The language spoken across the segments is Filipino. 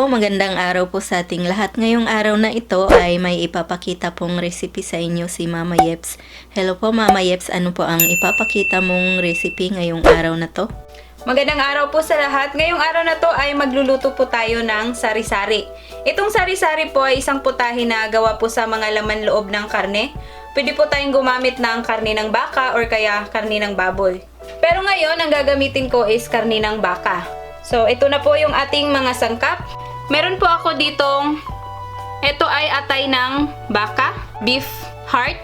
po, magandang araw po sa ating lahat. Ngayong araw na ito ay may ipapakita pong recipe sa inyo si Mama Yeps. Hello po Mama Yeps, ano po ang ipapakita mong recipe ngayong araw na to? Magandang araw po sa lahat. Ngayong araw na to ay magluluto po tayo ng sari-sari. Itong sari-sari po ay isang putahe na gawa po sa mga laman loob ng karne. Pwede po tayong gumamit ng karne ng baka or kaya karne ng baboy. Pero ngayon, ang gagamitin ko is karne ng baka. So, ito na po yung ating mga sangkap. Meron po ako ditong, ito ay atay ng baka, beef heart.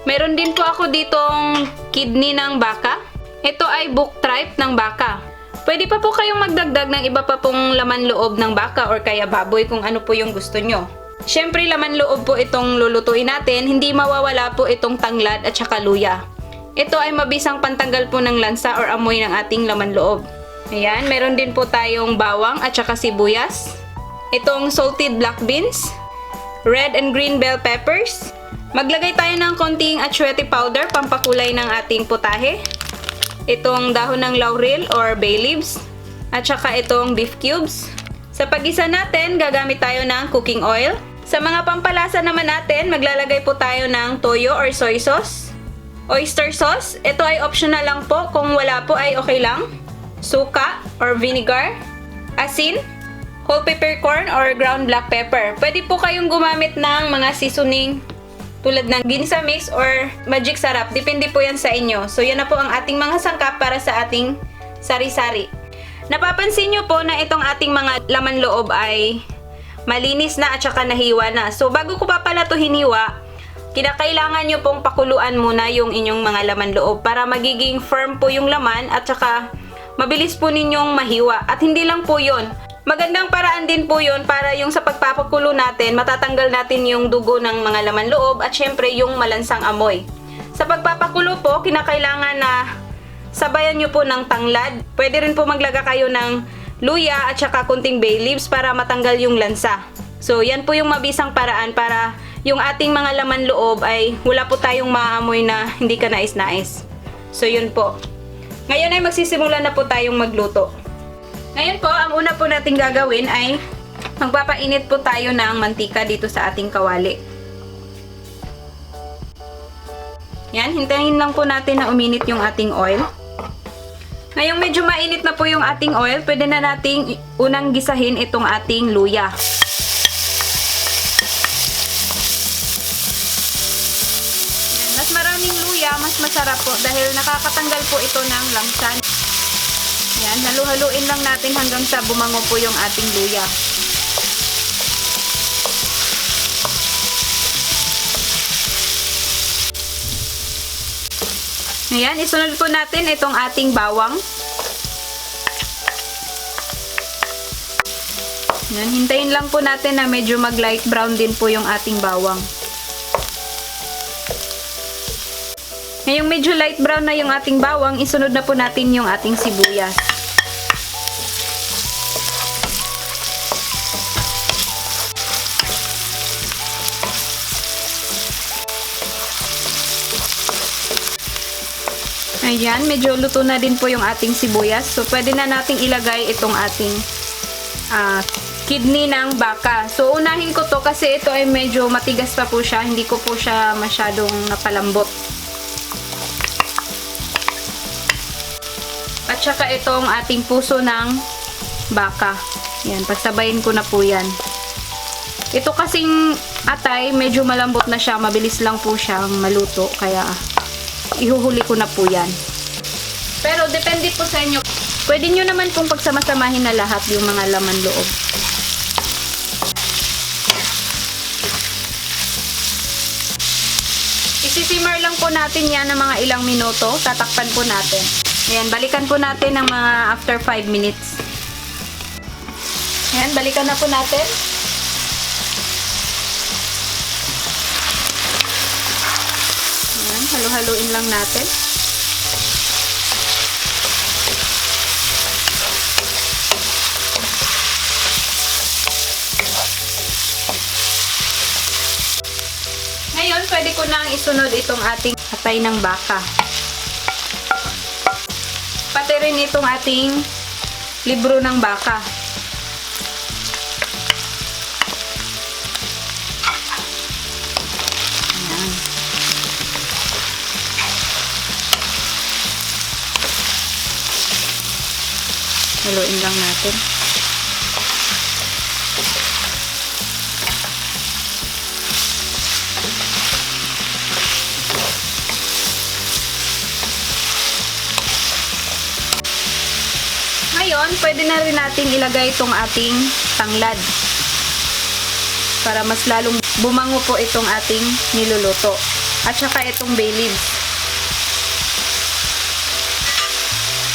Meron din po ako ditong kidney ng baka. Ito ay book tripe ng baka. Pwede pa po kayong magdagdag ng iba pa pong laman loob ng baka or kaya baboy kung ano po yung gusto nyo. Siyempre, laman loob po itong lulutuin natin. Hindi mawawala po itong tanglad at saka luya. Ito ay mabisang pantanggal po ng lansa or amoy ng ating laman loob. Ayan, meron din po tayong bawang at saka sibuyas. Itong salted black beans, red and green bell peppers. Maglagay tayo ng konting atsuete powder, pampakulay ng ating putahe. Itong dahon ng laurel or bay leaves. At saka itong beef cubes. Sa pag-isa natin, gagamit tayo ng cooking oil. Sa mga pampalasa naman natin, maglalagay po tayo ng toyo or soy sauce. Oyster sauce, ito ay optional lang po. Kung wala po ay okay lang. Suka or vinegar, asin, whole peppercorn or ground black pepper. Pwede po kayong gumamit ng mga seasoning tulad ng ginsa mix or magic sarap. Depende po yan sa inyo. So, yan na po ang ating mga sangkap para sa ating sari-sari. Napapansin nyo po na itong ating mga laman loob ay malinis na at saka nahiwa na. So, bago ko pa pala ito hiniwa, kinakailangan nyo pong pakuluan muna yung inyong mga laman loob para magiging firm po yung laman at saka mabilis po ninyong mahiwa. At hindi lang po yun. Magandang paraan din po yun para yung sa pagpapakulo natin, matatanggal natin yung dugo ng mga laman loob at syempre yung malansang amoy. Sa pagpapakulo po, kinakailangan na sabayan nyo po ng tanglad. Pwede rin po maglaga kayo ng luya at saka kunting bay leaves para matanggal yung lansa. So, yan po yung mabisang paraan para yung ating mga laman loob ay wala po tayong maamoy na hindi ka nais-nais. So, yun po. Ngayon ay magsisimula na po tayong magluto. Ngayon po, ang una po natin gagawin ay magpapainit po tayo ng mantika dito sa ating kawali. Yan, hintayin lang po natin na uminit yung ating oil. Ngayong medyo mainit na po yung ating oil, pwede na nating unang gisahin itong ating luya. Mas maraming luya, mas masarap po dahil nakakatanggal po ito ng langsa. Yan, halu-haluin lang natin hanggang sa bumango po yung ating luya. Ayan, isunod po natin itong ating bawang. Yan, hintayin lang po natin na medyo mag-light brown din po yung ating bawang. Ngayong medyo light brown na yung ating bawang, isunod na po natin yung ating sibuyas. Ayan, medyo luto na din po yung ating sibuyas. So, pwede na nating ilagay itong ating kidney ng baka. So, unahin ko to kasi ito ay medyo matigas pa po siya. Hindi ko po siya masyadong napalambot. At saka itong ating puso ng baka. Yan, pagsabayin ko na po yan. Ito kasing atay, medyo malambot na siya. Mabilis lang po siyang maluto. Kaya, ihuhuli ko na po yan. Pero, depende po sa inyo. Pwede nyo naman pong pagsamasamahin na lahat yung mga laman loob. Isisimmer lang po natin yan ng mga ilang minuto. Tatakpan po natin. Ayan, balikan po natin ng mga after 5 minutes. Ayan, balikan na po natin. Ayan, halu-haluin lang natin. Ngayon, pwede ko nang isunod itong ating atay ng baka. Pati rin itong ating libro ng baka. Haluin lang natin. Ngayon, pwede na rin natin ilagay itong ating tanglad para mas lalong bumango po itong ating niluluto. At saka itong bay leaves.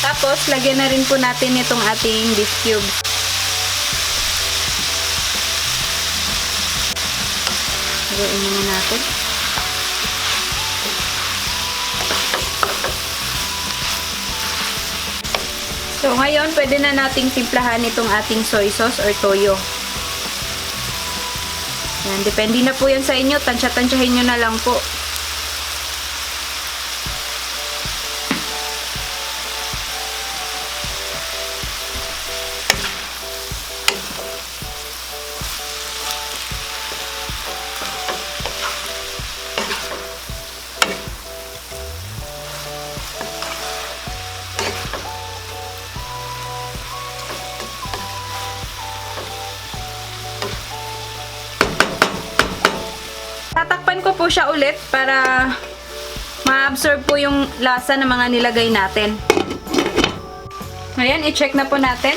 Tapos, lagyan na rin po natin itong ating beef cube. Haluin muna natin. So, ngayon, pwede na nating timplahan itong ating soy sauce or toyo. Yan, depende na po yan sa inyo. Tansya-tansyahin nyo na lang po. Tatakpan ko po siya ulit para ma-absorb po yung lasa ng mga nilagay natin. Ngayon, i-check na po natin.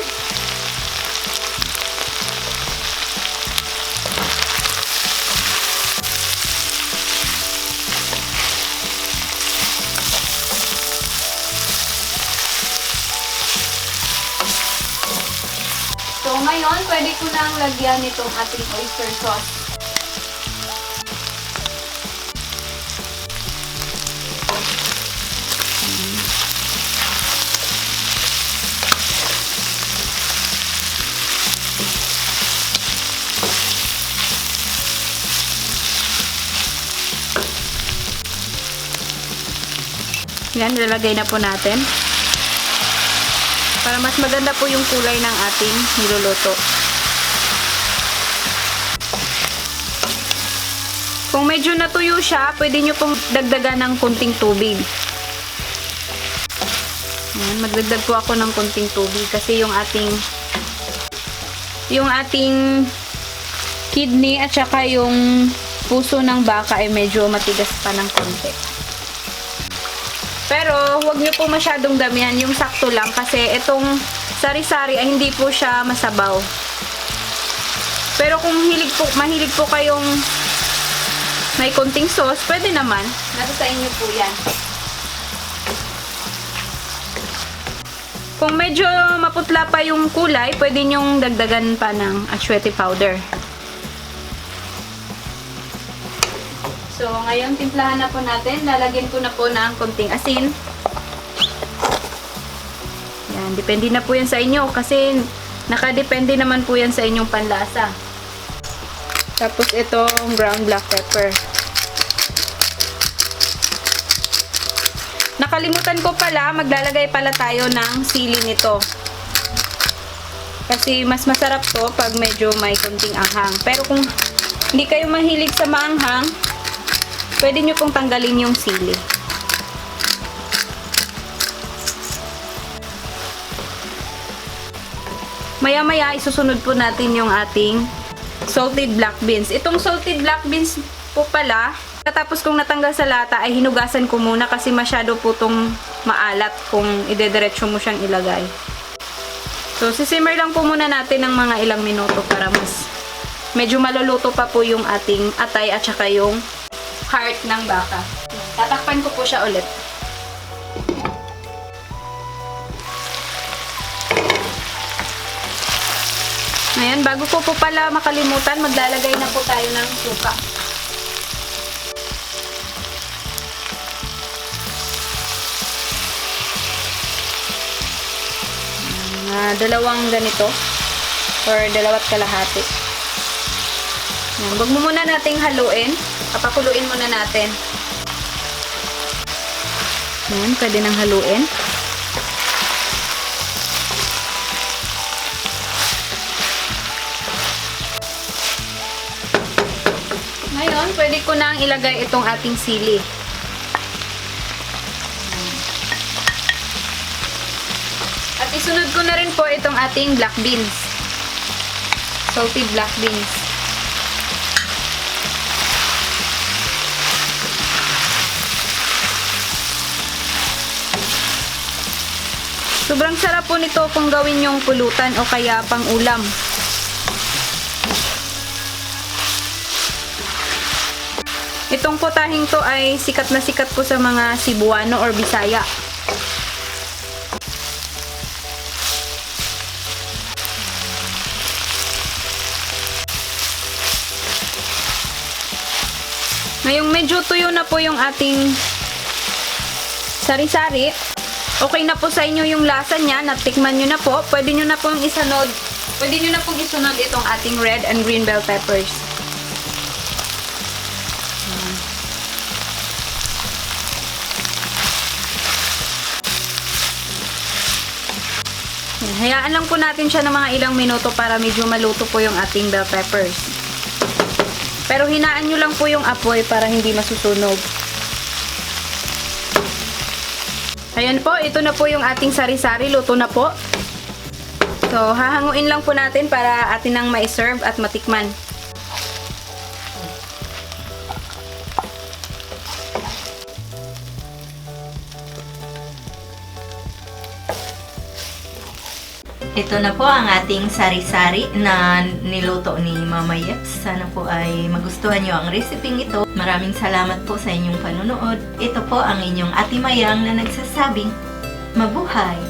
So, ngayon, pwede ko nang lagyan itong ating oyster sauce. Yan, lalagay na po natin. Para mas maganda po yung kulay ng ating niluluto. Kung medyo natuyo siya, pwede nyo pong dagdagan ng kunting tubig. Yan, magdagdag po ako ng kunting tubig kasi yung ating kidney at saka yung puso ng baka ay medyo matigas pa ng konti. Pero, huwag nyo po masyadong damihan. Yung sakto lang. Kasi, itong sari-sari ay hindi po siya masabaw. Pero, kung mahilig po kayong may konting sauce, pwede naman. Nasa sa inyo po yan. Kung medyo maputla pa yung kulay, pwede nyong dagdagan pa ng atsuete powder. So, ngayon, timplahan na po natin. Lalagyan ko na po ng konting asin. Yan, depende na po yan sa inyo kasi nakadepende naman po yan sa inyong panlasa. Tapos, itong ground black pepper. Nakalimutan ko pala, maglalagay pala tayo ng sili nito. Kasi, mas masarap to pag medyo may konting anghang. Pero kung hindi kayo mahilig sa maanghang, pwede nyo pong tanggalin yung sili. Maya-maya, isusunod po natin yung ating salted black beans. Itong salted black beans po pala, katapos kong natanggal sa lata, ay hinugasan ko muna kasi masyado po itong maalat kung idediretso mo siyang ilagay. So, sisimmer lang po muna natin ng mga ilang minuto para mas medyo maluluto pa po yung ating atay at saka yung heart ng baka. Tatakpan ko po siya ulit. Ngayon, bago ko po pala makalimutan, maglalagay na po tayo ng suka. Dalawang ganito or dalawat kalahati. Yan, wag mo muna nating haluin. Papakuluin muna natin. Yan, pwede nang haluin. Ngayon, pwede ko nang ilagay itong ating sili. At Isunod ko na rin po itong ating black beans. Salted black beans. Sobrang sarap po nito kung gawin yung pulutan o kaya pang ulam. Itong putahing to ay sikat na sikat po sa mga Cebuano or Bisaya. Ngayong medyo tuyo na po yung ating sari-sari. Okay na po sa inyo yung lasa niya, natikman nyo na po. Pwede nyo na pong isunod itong ating red and green bell peppers. Yan, hayaan lang po natin siya ng mga ilang minuto para medyo maluto po yung ating bell peppers. Pero hinaan nyo lang po yung apoy para hindi masusunog. Ayan po, ito na po yung ating sari-sari. Luto na po. So, hahanguin lang po natin para atin nang ma-serve at matikman. Ito na po ang ating sari-sari na niluto ni Mama Yeps. Sana po ay magustuhan nyo ang reseping ito. Maraming salamat po sa inyong panunood. Ito po ang inyong Ate Mayang na nagsasabing, mabuhay!